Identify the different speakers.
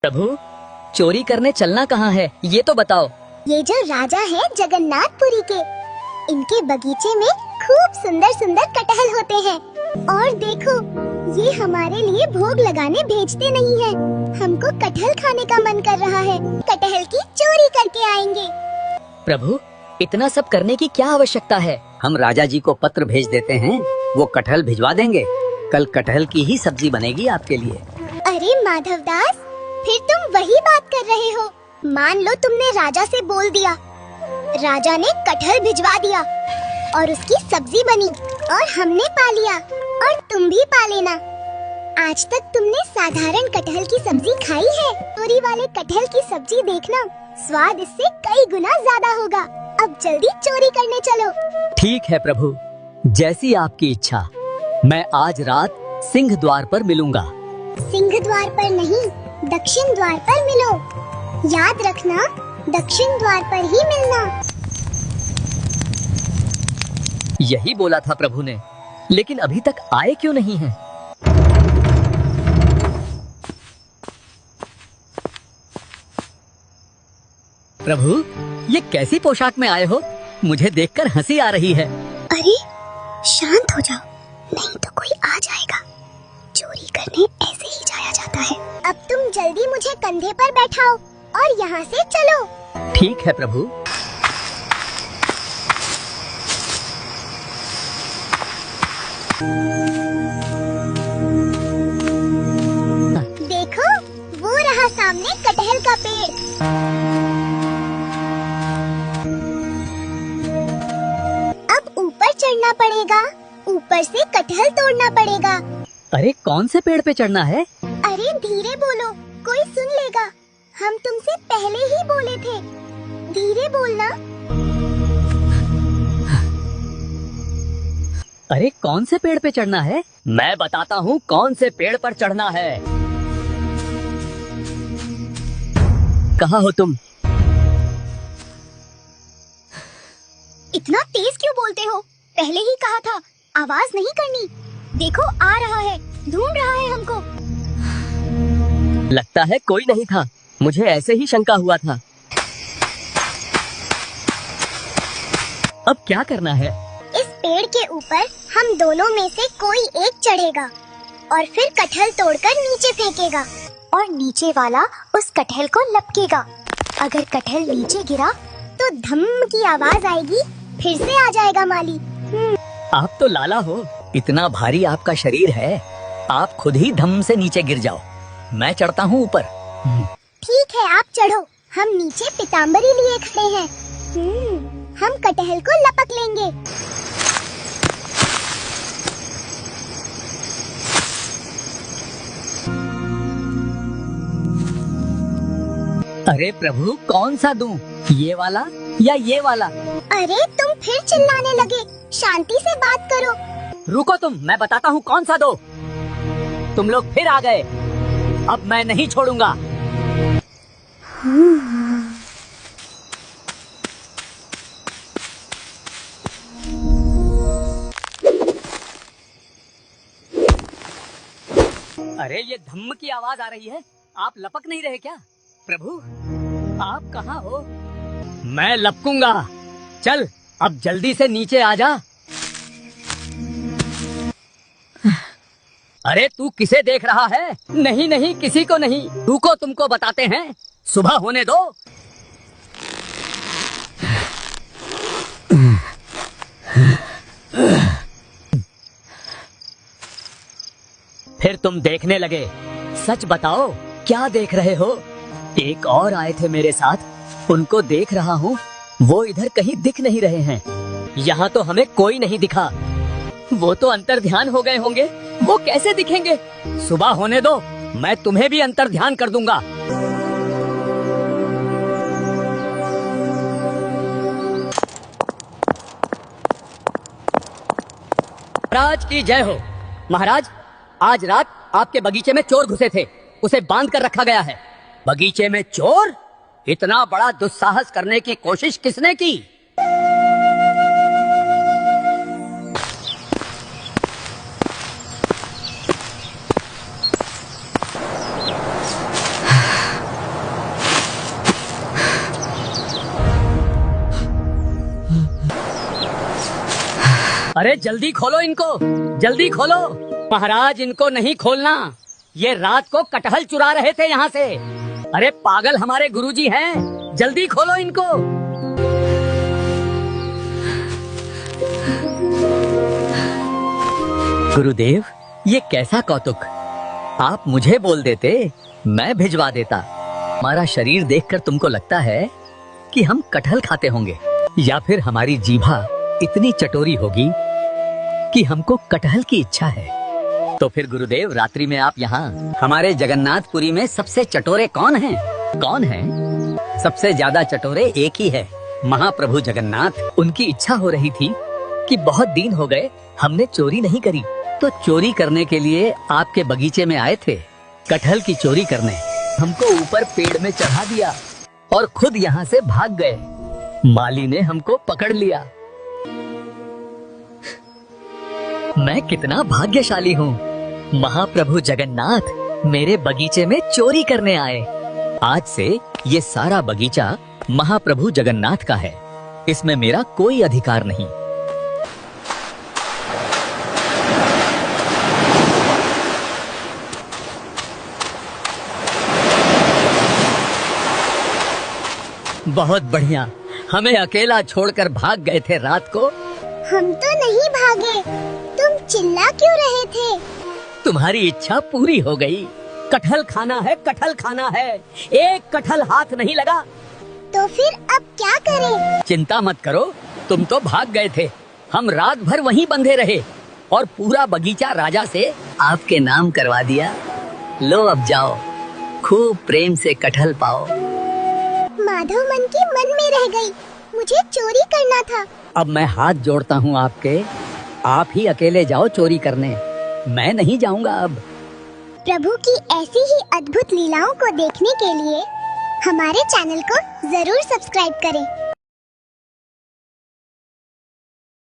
Speaker 1: प्रभु, चोरी करने चलना कहाँ है, ये तो बताओ।
Speaker 2: ये जो राजा है जगन्नाथपुरी के, इनके बगीचे में खूब सुंदर सुंदर कटहल होते हैं। और देखो, ये हमारे लिए भोग लगाने भेजते नहीं हैं। हमको कटहल खाने का मन कर रहा है, कटहल की चोरी करके आएंगे।
Speaker 1: प्रभु, इतना सब करने की क्या आवश्यकता है?
Speaker 3: हम राजा जी को पत्र भेज देते हैं, वो कटहल भिजवा देंगे। कल कटहल की ही सब्जी बनेगी आपके लिए।
Speaker 2: अरे माधवदास, फिर तुम वही बात कर रहे हो। मान लो तुमने राजा से बोल दिया, राजा ने कटहल भिजवा दिया और उसकी सब्जी बनी और हमने पा लिया और तुम भी पा लेना। आज तक तुमने साधारण कटहल की सब्जी खाई है, चोरी वाले कटहल की सब्जी देखना, स्वाद इससे कई गुना ज्यादा होगा। अब जल्दी चोरी करने चलो।
Speaker 1: ठीक है प्रभु, जैसी आपकी इच्छा। मैं आज रात सिंह द्वार पर मिलूंगा।
Speaker 2: सिंह द्वार पर नहीं, दक्षिण द्वार पर मिलो। याद रखना, दक्षिण द्वार पर ही मिलना।
Speaker 1: यही बोला था प्रभु ने, लेकिन अभी तक आए क्यों नहीं हैं? प्रभु, ये कैसी पोशाक में आए हो? मुझे देखकर हंसी आ रही है।
Speaker 2: अरे शांत हो जाओ, नहीं तो कोई आ जाएगा। चोरी करने ऐसे ही जाया जाता है। अब तुम जल्दी मुझे कंधे पर बैठाओ और यहाँ से चलो।
Speaker 1: ठीक है प्रभु।
Speaker 2: देखो, वो रहा सामने कटहल का पेड़। अब ऊपर चढ़ना पड़ेगा, ऊपर से कटहल तोड़ना पड़ेगा।
Speaker 1: अरे कौन से पेड़ पे चढ़ना है?
Speaker 2: अरे धीरे बोलो, कोई सुन लेगा। हम तुमसे पहले ही बोले थे, धीरे बोलना।
Speaker 1: अरे कौन से पेड़ पे चढ़ना है? मैं बताता हूँ कौन से पेड़ पर चढ़ना है। कहाँ हो तुम?
Speaker 2: इतना तेज क्यों बोलते हो? पहले ही कहा था, आवाज नहीं करनी। देखो आ रहा है, ढूंढ रहा है हमको।
Speaker 1: लगता है कोई नहीं था, मुझे ऐसे ही शंका हुआ था। अब क्या करना है?
Speaker 2: इस पेड़ के ऊपर हम दोनों में से कोई एक चढ़ेगा और फिर कटहल तोड़कर नीचे फेंकेगा और नीचे वाला उस कटहल को लपकेगा। अगर कटहल नीचे गिरा तो धम की आवाज आएगी, फिर से आ जाएगा माली।
Speaker 1: आप तो लाला हो, इतना भारी आपका शरीर है, आप खुद ही धम से नीचे गिर जाओ। मैं चढ़ता हूँ ऊपर।
Speaker 2: ठीक है, आप चढ़ो, हम नीचे पीताम्बरी लिए खड़े हैं। हम कटहल को लपक लेंगे।
Speaker 1: अरे प्रभु, कौन सा दूं? ये वाला या ये वाला?
Speaker 2: अरे तुम फिर चिल्लाने लगे, शांति से बात करो।
Speaker 1: रुको तुम, मैं बताता हूँ कौन सा दो। तुम लोग फिर आ गए, अब मैं नहीं छोड़ूंगा। अरे ये धम्म की आवाज आ रही है, आप लपक नहीं रहे क्या? प्रभु, आप कहाँ हो? मैं लपकूंगा। चल, अब जल्दी से नीचे आ जा। अरे तू किसे देख रहा है? नहीं नहीं, किसी को नहीं। रुको, तुमको बताते हैं, सुबह होने दो। फिर तुम देखने लगे। सच बताओ, क्या देख रहे हो? एक और आए थे मेरे साथ, उनको देख रहा हूँ, वो इधर कहीं दिख नहीं रहे हैं। यहाँ तो हमें कोई नहीं दिखा। वो तो अंतर्ध्यान हो गए होंगे, वो कैसे दिखेंगे? सुबह होने दो, मैं तुम्हें भी अंतर्ध्यान कर दूंगा। महाराज की जय हो। महाराज, आज रात आपके बगीचे में चोर घुसे थे, उसे बांध कर रखा गया है। बगीचे में चोर? इतना बड़ा दुस्साहस करने की कोशिश किसने की? अरे जल्दी खोलो इनको, जल्दी खोलो। महाराज इनको नहीं खोलना, ये रात को कटहल चुरा रहे थे यहाँ से। अरे पागल हमारे गुरुजी हैं, जल्दी खोलो इनको। गुरुदेव, ये कैसा कौतुक, आप मुझे बोल देते, मैं भिजवा देता। हमारा शरीर देखकर तुमको लगता है कि हम कटहल खाते होंगे, या फिर हमारी जीभा इतनी चटोरी होगी कि हमको कटहल की इच्छा है। तो फिर गुरुदेव, रात्रि में आप यहाँ हमारे जगन्नाथपुरी में सबसे चटोरे कौन हैं? कौन हैं? सबसे ज्यादा चटोरे एक ही है, महाप्रभु जगन्नाथ। उनकी इच्छा हो रही थी कि बहुत दिन हो गए हमने चोरी नहीं करी, तो चोरी करने के लिए आपके बगीचे में आए थे, कटहल की चोरी करने। हमको ऊपर पेड़ में चढ़ा दिया और खुद यहाँ से भाग गए। माली ने हमको पकड़ लिया। मैं कितना भाग्यशाली हूँ, महाप्रभु जगन्नाथ मेरे बगीचे में चोरी करने आए। आज से ये सारा बगीचा महाप्रभु जगन्नाथ का है, इसमें मेरा कोई अधिकार नहीं। बहुत बढ़िया, हमें अकेला छोड़कर भाग गए थे रात को।
Speaker 2: हम तो नहीं भागे, तुम चिल्ला क्यों रहे थे?
Speaker 1: तुम्हारी इच्छा पूरी हो गई। कटहल खाना है, कटहल खाना है। एक कटहल हाथ नहीं लगा।
Speaker 2: तो फिर अब क्या करें?
Speaker 1: चिंता मत करो, तुम तो भाग गए थे, हम रात भर वहीं बंधे रहे और पूरा बगीचा राजा से
Speaker 3: आपके नाम करवा दिया। लो अब जाओ, खूब प्रेम से कटहल पाओ।
Speaker 2: माधव मन की मन में रह गई, मुझे चोरी करना था।
Speaker 3: अब मैं हाथ जोड़ता हूँ आपके, आप ही अकेले जाओ चोरी करने, मैं नहीं जाऊंगा अब।
Speaker 2: प्रभु की ऐसी ही अद्भुत लीलाओं को देखने के लिए हमारे चैनल को जरूर सब्सक्राइब करें।